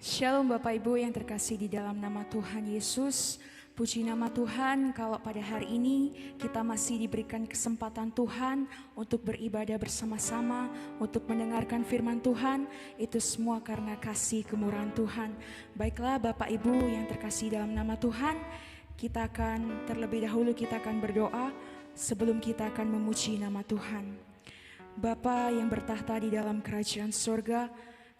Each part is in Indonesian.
Shalom Bapak Ibu yang terkasih di dalam nama Tuhan Yesus. Puji nama Tuhan kalau pada hari ini kita masih diberikan kesempatan Tuhan untuk beribadah bersama-sama, untuk mendengarkan firman Tuhan. Itu semua karena kasih kemurahan Tuhan. Baiklah Bapak Ibu yang terkasih dalam nama Tuhan, kita akan terlebih dahulu kita akan berdoa sebelum kita akan memuji nama Tuhan. Bapa yang bertahta di dalam kerajaan surga,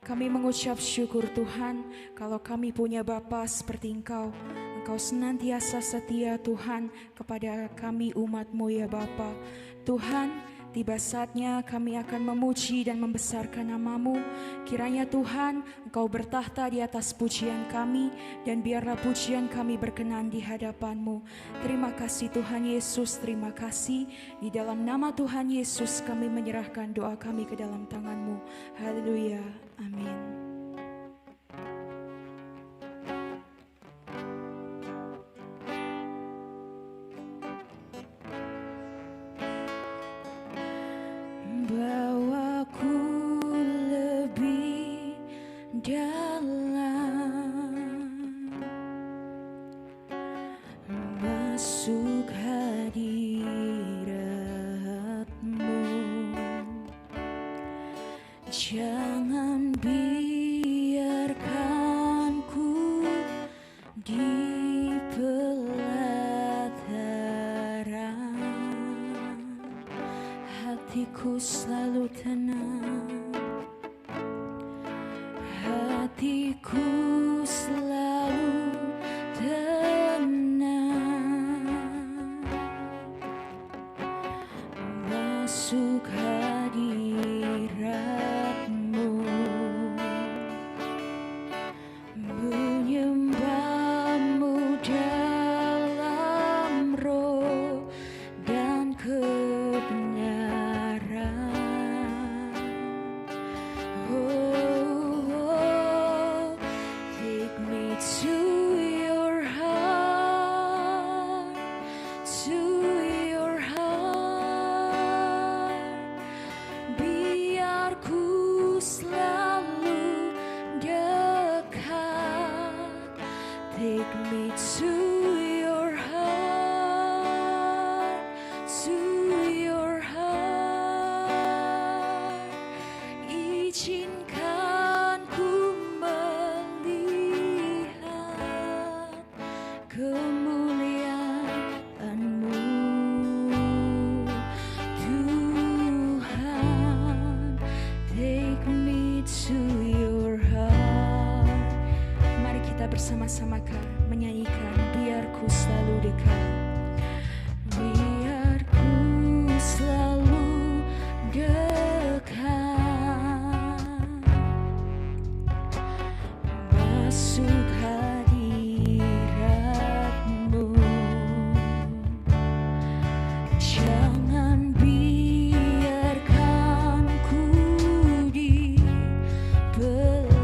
kami mengucap syukur Tuhan kalau kami punya Bapa seperti Engkau. Engkau senantiasa setia Tuhan kepada kami umat-Mu ya Bapa. Tuhan, tiba saatnya kami akan memuji dan membesarkan nama-Mu. Kiranya Tuhan, Engkau bertahta di atas pujian kami, dan biarlah pujian kami berkenan di hadapan-Mu. Terima kasih Tuhan Yesus, terima kasih. Di dalam nama Tuhan Yesus kami menyerahkan doa kami ke dalam tangan-Mu. Haleluya, amin. Bawaku lebih dalam, masuk hadirat-Mu. Jangan biarkan ku di pelataran, hatiku selalu tenang, hatiku selalu tenang, masuk hadirat-Mu, menyembah-Mu dalam roh dan kebenaran. Oh, take me to your heart, to your heart. Biar ku selalu dekat. Take me to your heart, to your heart. Izinkan ku melihat kemuliaan-Mu, Tuhan. Take me to your heart. Mari kita bersama-sama menyanyikan biar ku selalu dekat. Biar ku selalu dekat, masuk hadirat-Mu. Jangan biarkan ku di pelataran,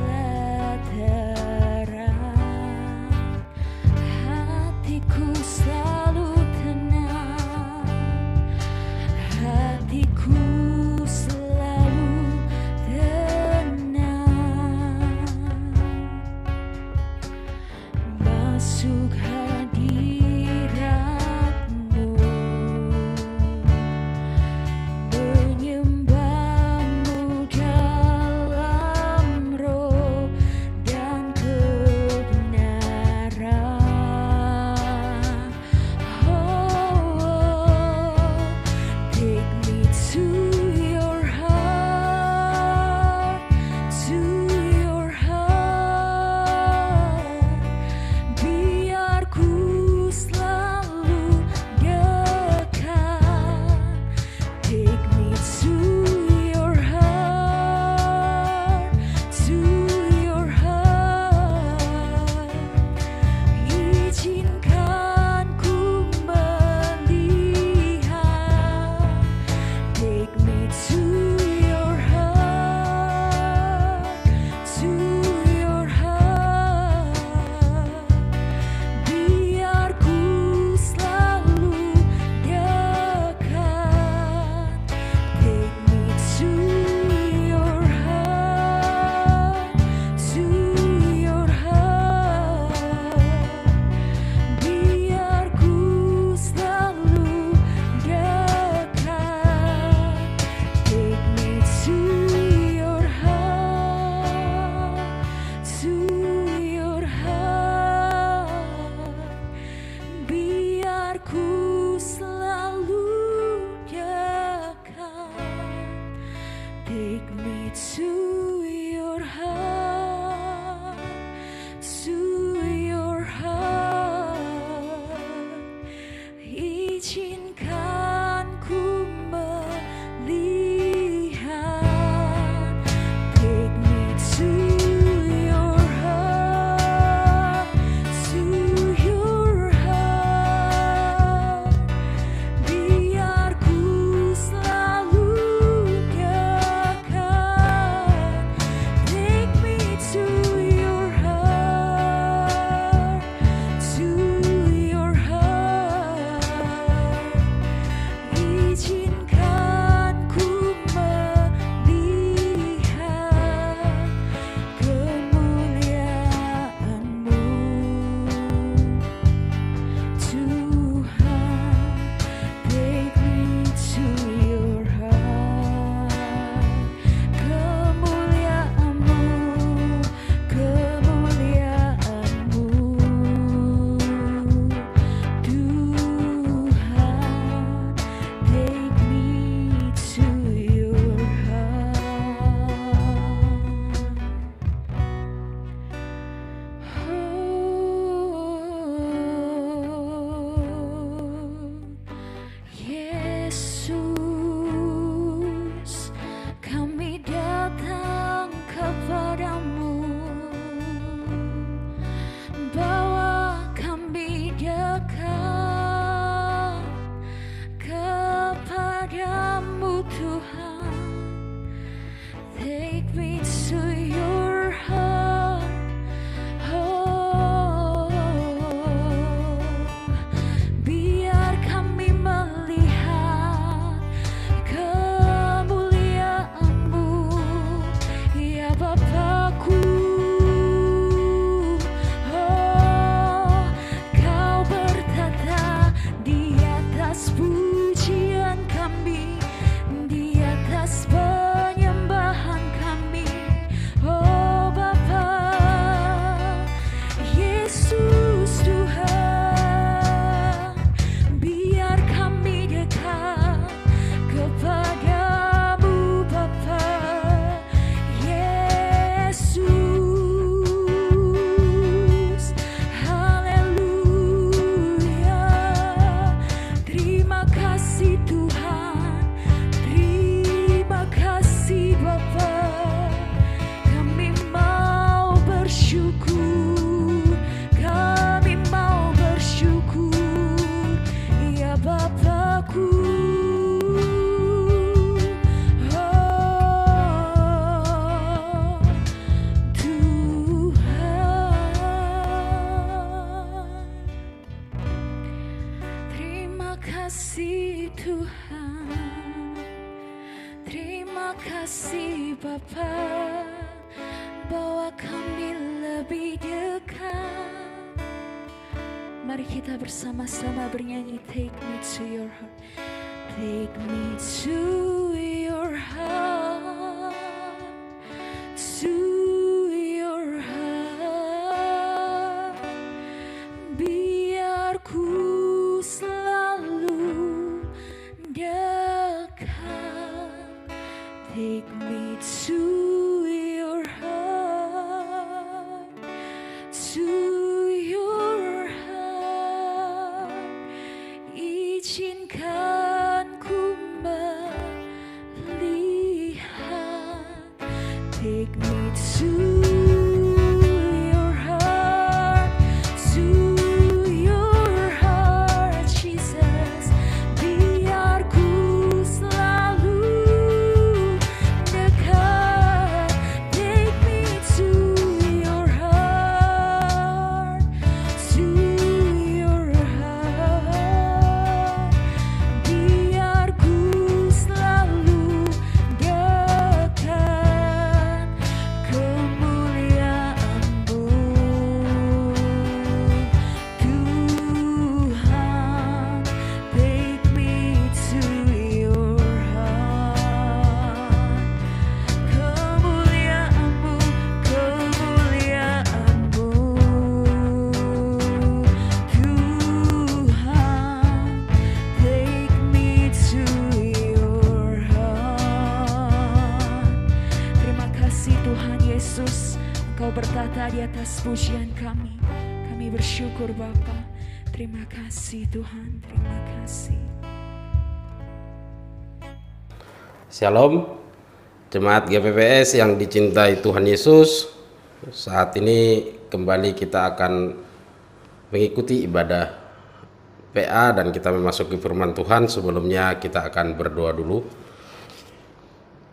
hatiku selalu tenang, hatiku selalu tenang, masuk hadirat-Mu, menyembah-Mu dalam roh dan kebenaran. Oh, take me to your heart, to your heart. Biar ku bersyukur, kami mau bersyukur, ya Bapakku. Oh, Tuhan, terima kasih Tuhan, terima kasih Bapa, bahwa kami lebih dekat. Mari kita bersama-sama bernyanyi, Take me to your heart, take me to your heart, to your heart. Biar ku selalu dekat, take me to your heart, to your heart. Izinkan ku melihat, take me to your heart, to your heart, Jesus. Biar ku selalu dekat, take me to your heart, to your heart. Biar ku selalu dekat, kemuliaan-Mu Tuhan. Take me to your heart, kemuliaan-Mu, kemuliaan-Mu Tuhan. Take me to your heart. Terima kasih Tuhan Yesus, Engkau bertata di atas pujian kami. Kami bersyukur Bapa. Terima kasih Tuhan, terima kasih. Shalom, jemaat GPPS yang dicintai Tuhan Yesus. Saat ini kembali kita akan mengikuti ibadah PA dan kita memasuki firman Tuhan. Sebelumnya kita akan berdoa dulu.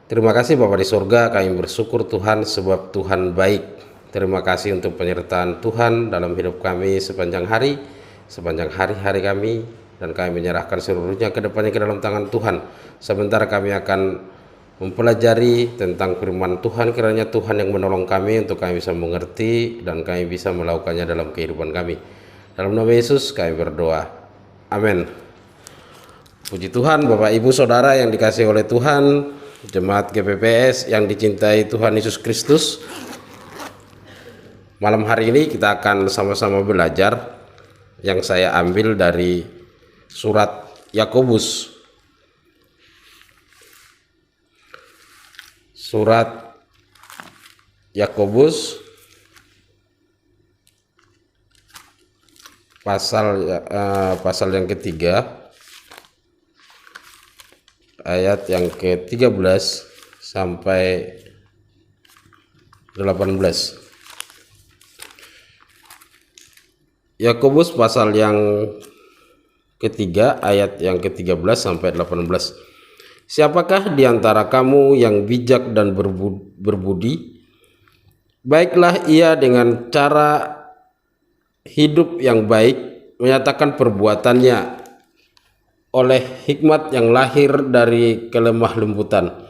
Terima kasih Bapa di surga, kami bersyukur Tuhan sebab Tuhan baik. Terima kasih untuk penyertaan Tuhan dalam hidup kami sepanjang hari-hari kami, dan kami menyerahkan seluruhnya ke depannya ke dalam tangan Tuhan. Sebentar kami akan mempelajari tentang firman Tuhan, kiranya Tuhan yang menolong kami untuk kami bisa mengerti dan kami bisa melakukannya dalam kehidupan kami. Dalam nama Yesus kami berdoa, amin. Puji Tuhan, Bapak Ibu Saudara yang dikasihi oleh Tuhan, jemaat GPPS yang dicintai Tuhan Yesus Kristus. Malam hari ini kita akan sama-sama belajar yang saya ambil dari surat Yakobus. Surat Yakobus pasal yang ketiga, ayat yang ke-13 sampai 18. Yakobus pasal yang ketiga, ayat yang ke-13 sampai 18. Siapakah di antara kamu yang bijak dan berbudi? Baiklah ia dengan cara hidup yang baik menyatakan perbuatannya oleh hikmat yang lahir dari kelemah lembutan.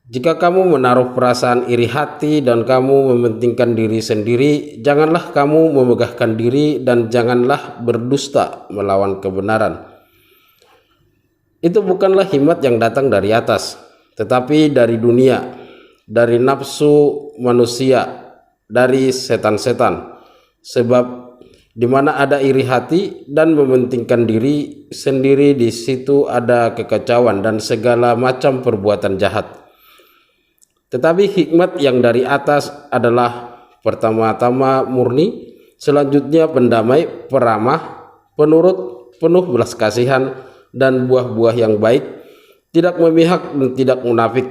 Jika kamu menaruh perasaan iri hati dan kamu mementingkan diri sendiri, janganlah kamu memegahkan diri dan janganlah berdusta melawan kebenaran. Itu bukanlah hikmat yang datang dari atas, tetapi dari dunia, dari nafsu manusia, dari setan-setan. Sebab di mana ada iri hati dan mementingkan diri sendiri, di situ ada kekacauan dan segala macam perbuatan jahat. Tetapi hikmat yang dari atas adalah pertama-tama murni, selanjutnya pendamai, peramah, penurut, penuh belas kasihan dan buah-buah yang baik, tidak memihak dan tidak munafik.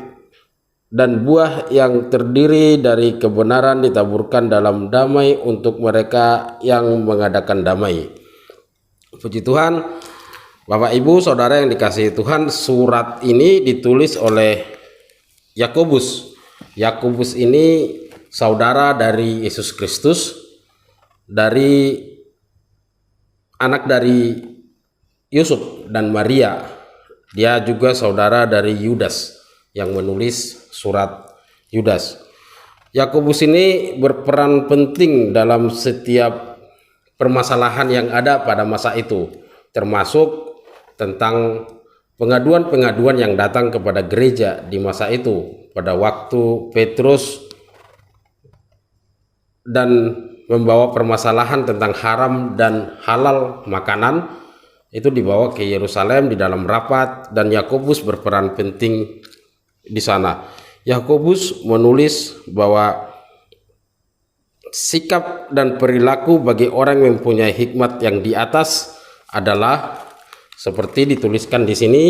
dan buah yang terdiri dari kebenaran ditaburkan dalam damai untuk mereka yang mengadakan damai. Puji Tuhan. Bapak Ibu Saudara yang dikasihi Tuhan, surat ini ditulis oleh Yakobus. Yakobus ini saudara dari Yesus Kristus, dari anak dari Yusuf dan Maria. Dia juga saudara dari Yudas yang menulis surat Yudas. Yakobus ini berperan penting dalam setiap permasalahan yang ada pada masa itu, termasuk tentang pengaduan-pengaduan yang datang kepada gereja di masa itu pada waktu Petrus dan membawa permasalahan tentang haram dan halal makanan itu dibawa ke Yerusalem di dalam rapat, dan Yakobus berperan penting di sana. Yakobus menulis bahwa sikap dan perilaku bagi orang yang mempunyai hikmat yang di atas adalah seperti dituliskan di sini: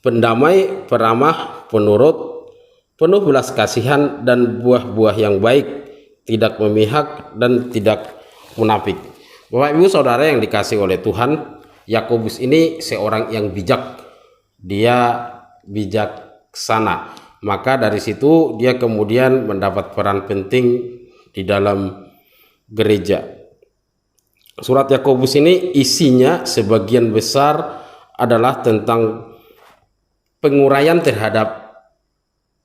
pendamai, peramah, penurut, penuh belas kasihan dan buah-buah yang baik, tidak memihak dan tidak munafik. Bapak Ibu Saudara yang dikasihi oleh Tuhan, Yakobus ini seorang yang bijak. Dia bijaksana. Maka dari situ dia kemudian mendapat peran penting di dalam gereja. Surat Yakobus ini isinya sebagian besar adalah tentang penguraian terhadap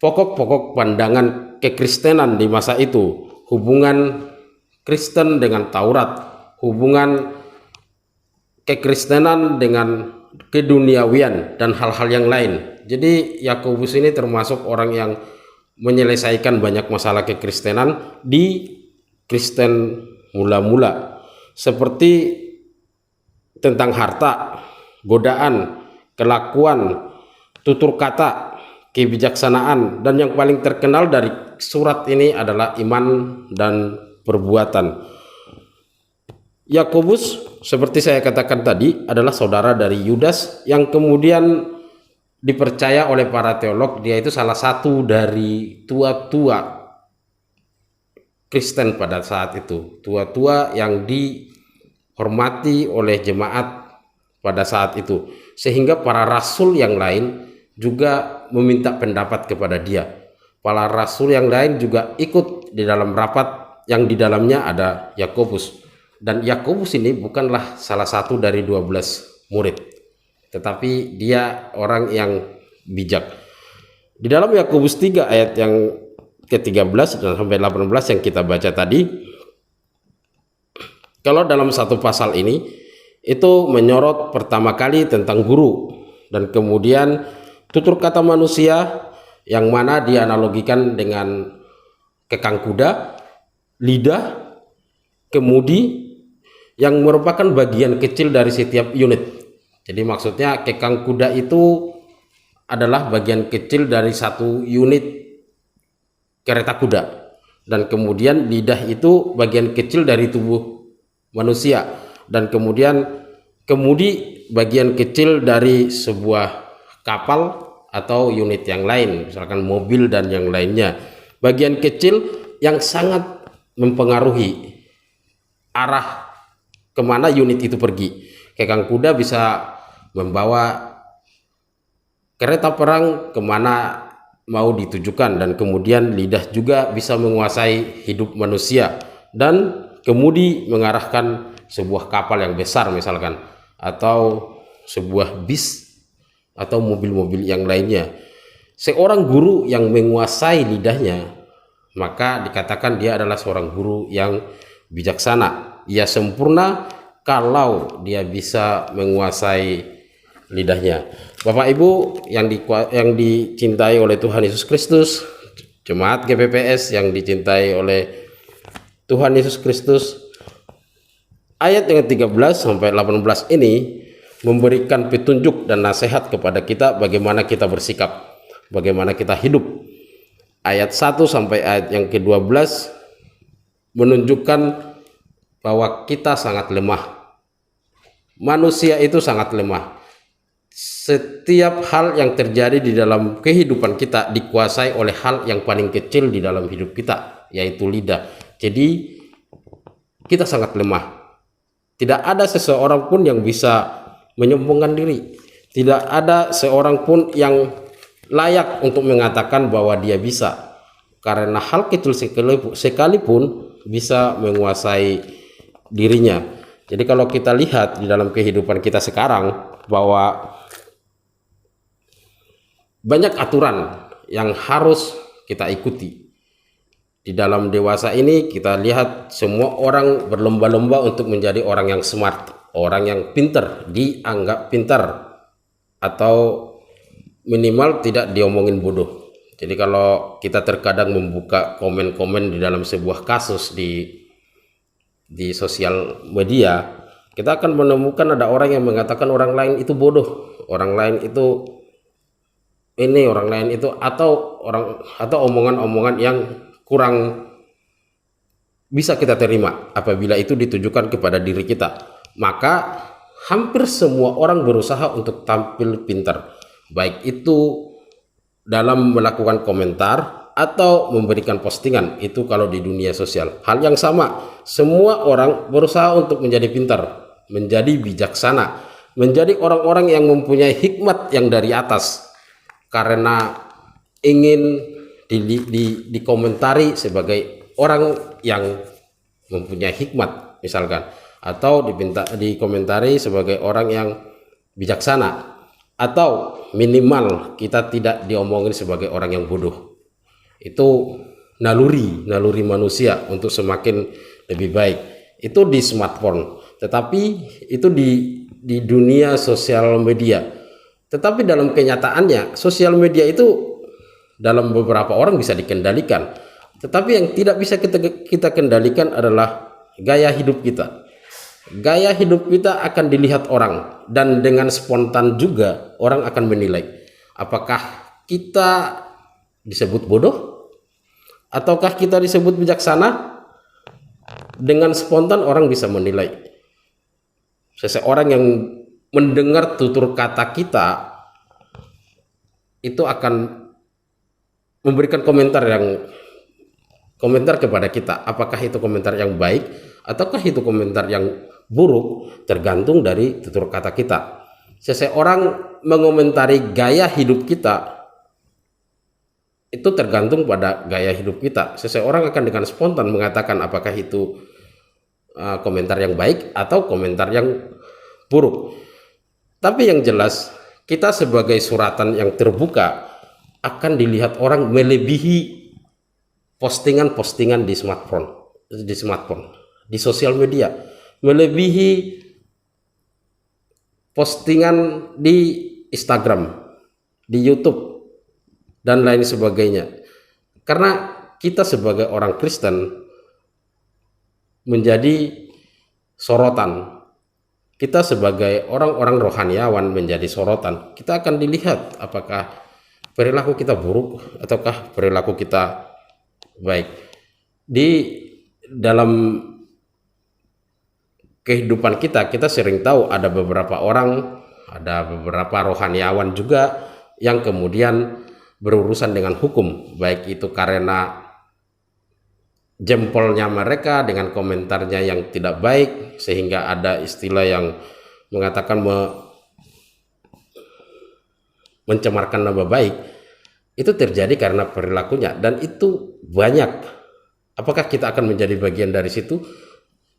pokok-pokok pandangan kekristenan di masa itu, hubungan Kristen dengan Taurat, hubungan kekristenan dengan keduniawian dan hal-hal yang lain. Jadi Yakobus ini termasuk orang yang menyelesaikan banyak masalah kekristenan di Kristen mula-mula, seperti tentang harta, godaan, kelakuan, tutur kata, kebijaksanaan, dan yang paling terkenal dari surat ini adalah iman dan perbuatan. Yakobus, seperti saya katakan tadi, adalah saudara dari Yudas yang kemudian dipercaya oleh para teolog. Dia itu salah satu dari tua-tua Kristen pada saat itu, tua-tua yang dihormati oleh jemaat pada saat itu, sehingga para rasul yang lain juga meminta pendapat kepada dia. Para rasul yang lain juga ikut di dalam rapat yang di dalamnya ada Yakobus. Dan Yakobus ini bukanlah salah satu dari 12 murid, tetapi dia orang yang bijak. Di dalam Yakobus 3 ayat yang ke-13 dan sampai 18 yang kita baca tadi, kalau dalam satu pasal ini itu menyorot pertama kali tentang guru, dan kemudian tutur kata manusia yang mana dianalogikan dengan kekang kuda, lidah, kemudi yang merupakan bagian kecil dari setiap unit. Jadi maksudnya kekang kuda itu adalah bagian kecil dari satu unit kereta kuda, dan kemudian lidah itu bagian kecil dari tubuh manusia, dan kemudian kemudi bagian kecil dari sebuah kapal atau unit yang lain, misalkan mobil dan yang lainnya. Bagian kecil yang sangat mempengaruhi arah kemana unit itu pergi. Kekang kuda bisa membawa kereta perang kemana mau ditujukan, dan kemudian lidah juga bisa menguasai hidup manusia, dan kemudi mengarahkan sebuah kapal yang besar misalkan, atau sebuah bis atau mobil-mobil yang lainnya. Seorang guru yang menguasai lidahnya, maka dikatakan dia adalah seorang guru yang bijaksana. Ia sempurna kalau dia bisa menguasai lidahnya. Bapak Ibu yang dicintai oleh Tuhan Yesus Kristus, jemaat GPPS yang dicintai oleh Tuhan Yesus Kristus, ayat yang 13 sampai 18 ini memberikan petunjuk dan nasihat kepada kita bagaimana kita bersikap, bagaimana kita hidup. Ayat 1 sampai ayat yang ke-12 menunjukkan bahwa kita sangat lemah. Manusia itu sangat lemah. setiap hal yang terjadi di dalam kehidupan kita dikuasai oleh hal yang paling kecil di dalam hidup kita, yaitu lidah. Jadi kita sangat lemah. Tidak ada seseorang pun yang bisa menyombongkan diri. Tidak ada seorang pun yang layak untuk mengatakan bahwa dia bisa. Karena hal kecil sekalipun bisa menguasai dirinya. Jadi kalau kita lihat di dalam kehidupan kita sekarang bahwa banyak aturan yang harus kita ikuti. Di dalam dewasa ini kita lihat semua orang berlomba-lomba untuk menjadi orang yang smart, orang yang pintar, dianggap pintar, atau minimal tidak diomongin bodoh. Jadi kalau kita terkadang membuka komen-komen di dalam sebuah kasus di sosial media, kita akan menemukan ada orang yang mengatakan orang lain itu bodoh, orang lain itu ini, orang lain itu, atau omongan-omongan yang kurang bisa kita terima apabila itu ditujukan kepada diri kita. Maka hampir semua orang berusaha untuk tampil pintar, baik itu dalam melakukan komentar atau memberikan postingan. Itu kalau di dunia sosial. Hal yang sama, semua orang berusaha untuk menjadi pintar, menjadi bijaksana, menjadi orang-orang yang mempunyai hikmat yang dari atas, karena ingin dikomentari sebagai orang yang mempunyai hikmat misalkan, atau dikomentari sebagai orang yang bijaksana, atau minimal kita tidak diomongin sebagai orang yang bodoh. Itu naluri manusia untuk semakin lebih baik. Itu di smartphone, tetapi itu di dunia sosial media. Tetapi dalam kenyataannya sosial media itu dalam beberapa orang bisa dikendalikan, tetapi yang tidak bisa kita kendalikan adalah gaya hidup kita. Gaya hidup kita akan dilihat orang, dan dengan spontan juga orang akan menilai apakah kita disebut bodoh ataukah kita disebut bijaksana. Dengan spontan orang bisa menilai. Seseorang yang mendengar tutur kata kita itu akan memberikan komentar kepada kita, apakah itu komentar yang baik ataukah itu komentar yang buruk, tergantung dari tutur kata kita. Seseorang mengomentari gaya hidup kita itu tergantung pada gaya hidup kita. Seseorang akan dengan spontan mengatakan apakah itu komentar yang baik atau komentar yang buruk. Tapi yang jelas kita sebagai suratan yang terbuka akan dilihat orang melebihi postingan-postingan di smartphone, di sosial media, melebihi postingan di Instagram, di YouTube, dan lain sebagainya. Karena kita sebagai orang Kristen menjadi sorotan. Kita sebagai orang-orang rohaniawan menjadi sorotan. Kita akan dilihat apakah perilaku kita buruk ataukah perilaku kita baik. Di dalam kehidupan kita sering tahu ada beberapa orang, ada beberapa rohaniawan juga yang kemudian berurusan dengan hukum, baik itu karena jempolnya mereka dengan komentarnya yang tidak baik, sehingga ada istilah yang mengatakan mencemarkan nama baik. Itu terjadi karena perilakunya, dan itu banyak. Apakah kita akan menjadi bagian dari situ?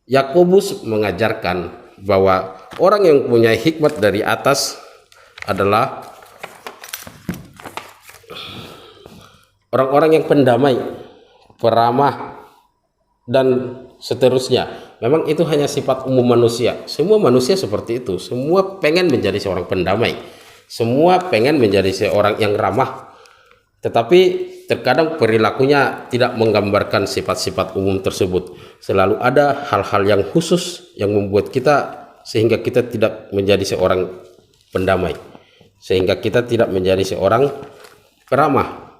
Yakobus mengajarkan bahwa orang yang punya hikmat dari atas adalah orang-orang yang pendamai, peramah, dan seterusnya. Memang itu hanya sifat umum manusia. Semua manusia seperti itu. Semua pengen menjadi seorang pendamai. Semua pengen menjadi seorang yang ramah. Tetapi terkadang perilakunya tidak menggambarkan sifat-sifat umum tersebut. Selalu ada hal-hal yang khusus yang membuat kita, sehingga kita tidak menjadi seorang pendamai, sehingga kita tidak menjadi seorang peramah.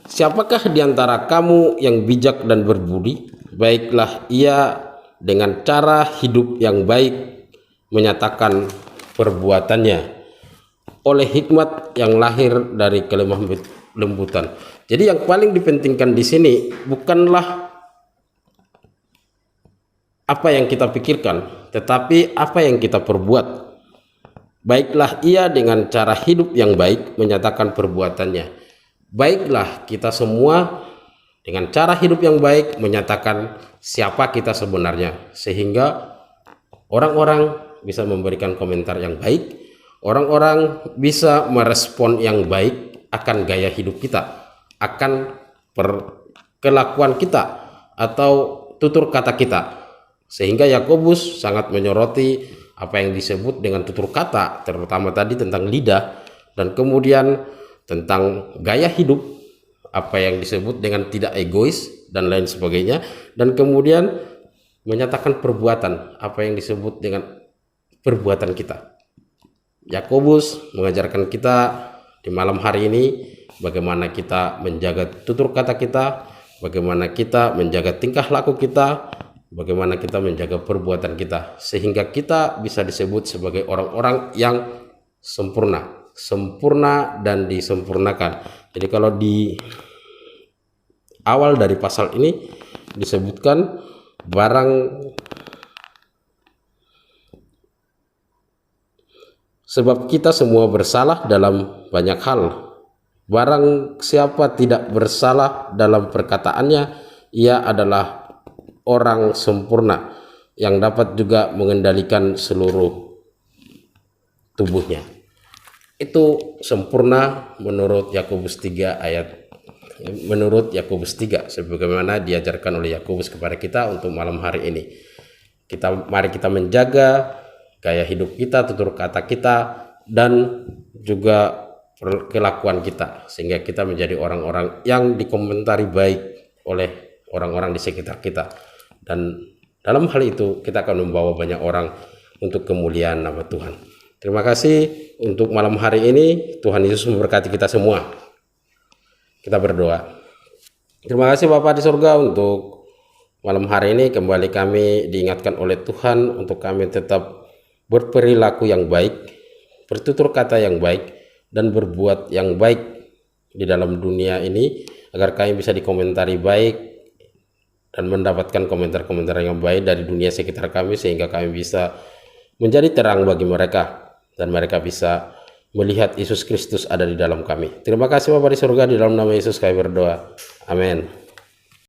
Siapakah di antara kamu yang bijak dan berbudi? Baiklah ia dengan cara hidup yang baik menyatakan perbuatannya oleh hikmat yang lahir dari kelemah lembutan. Jadi yang paling dipentingkan di sini bukanlah apa yang kita pikirkan, tetapi apa yang kita perbuat. Baiklah ia dengan cara hidup yang baik menyatakan perbuatannya. Baiklah kita semua dengan cara hidup yang baik menyatakan siapa kita sebenarnya, sehingga orang-orang bisa memberikan komentar yang baik, orang-orang bisa merespon yang baik akan gaya hidup kita, akan kelakuan kita atau tutur kata kita. Sehingga Yakobus sangat menyoroti apa yang disebut dengan tutur kata, terutama tadi tentang lidah, dan kemudian tentang gaya hidup, apa yang disebut dengan tidak egois dan lain sebagainya, dan kemudian menyatakan perbuatan, apa yang disebut dengan perbuatan kita. Yakobus mengajarkan kita di malam hari ini bagaimana kita menjaga tutur kata kita, bagaimana kita menjaga tingkah laku kita, bagaimana kita menjaga perbuatan kita, sehingga kita bisa disebut sebagai orang-orang yang sempurna dan disempurnakan. Jadi kalau di awal dari pasal ini disebutkan sebab kita semua bersalah dalam banyak hal. Barang siapa tidak bersalah dalam perkataannya, ia adalah orang sempurna yang dapat juga mengendalikan seluruh tubuhnya. Itu sempurna menurut Yakobus 3 sebagaimana diajarkan oleh Yakobus kepada kita untuk malam hari ini. Mari kita menjaga gaya hidup kita, tutur kata kita, dan juga kelakuan kita, sehingga kita menjadi orang-orang yang dikomentari baik oleh orang-orang di sekitar kita. Dan dalam hal itu kita akan membawa banyak orang untuk kemuliaan nama Tuhan. Terima kasih untuk malam hari ini. Tuhan Yesus memberkati kita semua. Kita berdoa. Terima kasih Bapa di surga untuk malam hari ini. Kembali kami diingatkan oleh Tuhan untuk kami tetap berperilaku yang baik, bertutur kata yang baik, dan berbuat yang baik di dalam dunia ini, agar kami bisa dikomentari baik dan mendapatkan komentar-komentar yang baik dari dunia sekitar kami, sehingga kami bisa menjadi terang bagi mereka dan mereka bisa melihat Yesus Kristus ada di dalam kami. Terima kasih Bapa di surga, di dalam nama Yesus kami berdoa. Amin.